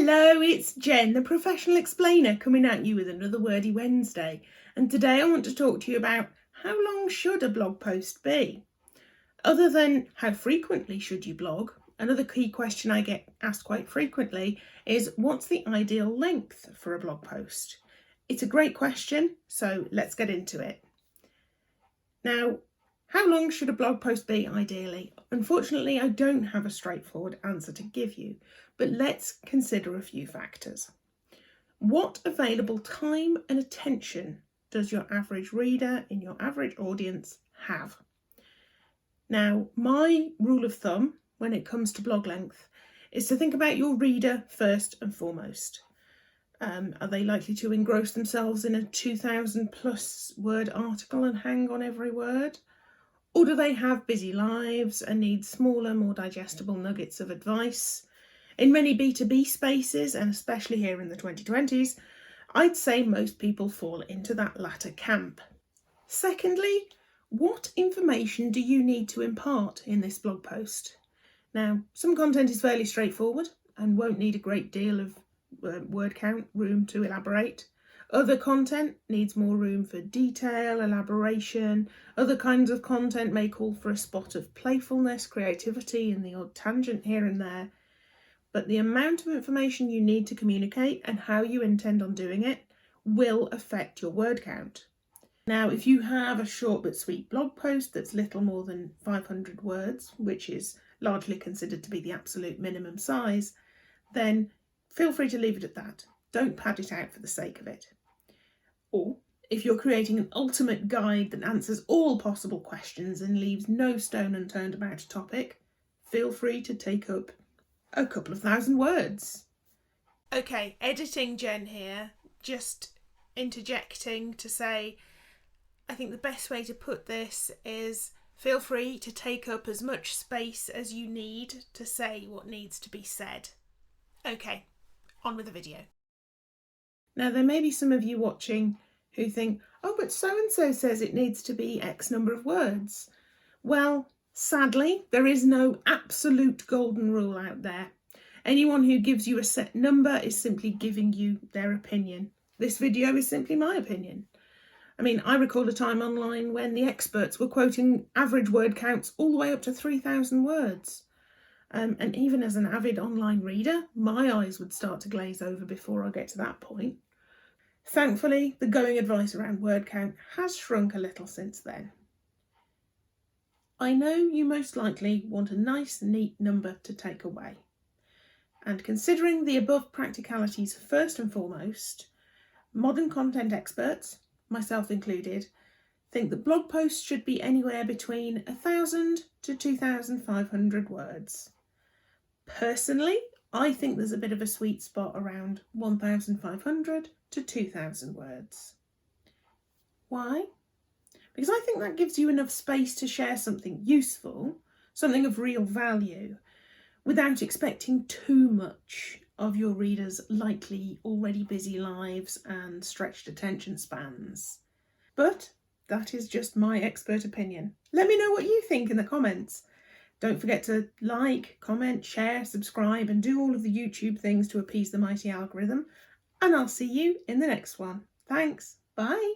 Hello, it's Jen, the professional explainer, coming at you with another Wordy Wednesday. And today I want to talk to you about how long should a blog post be? Other than how frequently should you blog, another key question I get asked quite frequently is what's the ideal length for a blog post? It's a great question, so let's get into it. Now, how long should a blog post be ideally? Unfortunately, I don't have a straightforward answer to give you, but let's consider a few factors. What available time and attention does your average reader in your average audience have? Now, my rule of thumb when it comes to blog length is to think about your reader first and foremost. Are they likely to engross themselves in a 2,000 plus word article and hang on every word? Or do they have busy lives and need smaller, more digestible nuggets of advice? In many B2B spaces, and especially here in the 2020s, I'd say most people fall into that latter camp. Secondly, what information do you need to impart in this blog post? Now, some content is fairly straightforward and won't need a great deal of word count room to elaborate. Other content needs more room for detail, elaboration. Other kinds of content may call for a spot of playfulness, creativity, and the odd tangent here and there. But the amount of information you need to communicate and how you intend on doing it will affect your word count. Now, if you have a short but sweet blog post that's little more than 500 words, which is largely considered to be the absolute minimum size, then feel free to leave it at that. Don't pad it out for the sake of it. Or if you're creating an ultimate guide that answers all possible questions and leaves no stone unturned about a topic, feel free to take up a couple of thousand words. Okay, editing Jen here, just interjecting to say, I think the best way to put this is feel free to take up as much space as you need to say what needs to be said. Okay, on with the video. Now, there may be some of you watching who think, oh, but so-and-so says it needs to be X number of words. Well, sadly, there is no absolute golden rule out there. Anyone who gives you a set number is simply giving you their opinion. This video is simply my opinion. I mean, I recall a time online when the experts were quoting average word counts all the way up to 3,000 words. And even as an avid online reader, my eyes would start to glaze over before I get to that point. Thankfully, the going advice around word count has shrunk a little since then. I know you most likely want a nice, neat number to take away. And considering the above practicalities first and foremost, modern content experts, myself included, think that blog posts should be anywhere between 1,000 to 2,500 words. Personally, I think there's a bit of a sweet spot around 1,500 to 2,000 words. Why? Because I think that gives you enough space to share something useful, something of real value, without expecting too much of your readers' likely already busy lives and stretched attention spans. But that is just my expert opinion. Let me know what you think in the comments. Don't forget to like, comment, share, subscribe, and do all of the YouTube things to appease the mighty algorithm. And I'll see you in the next one. Thanks. Bye.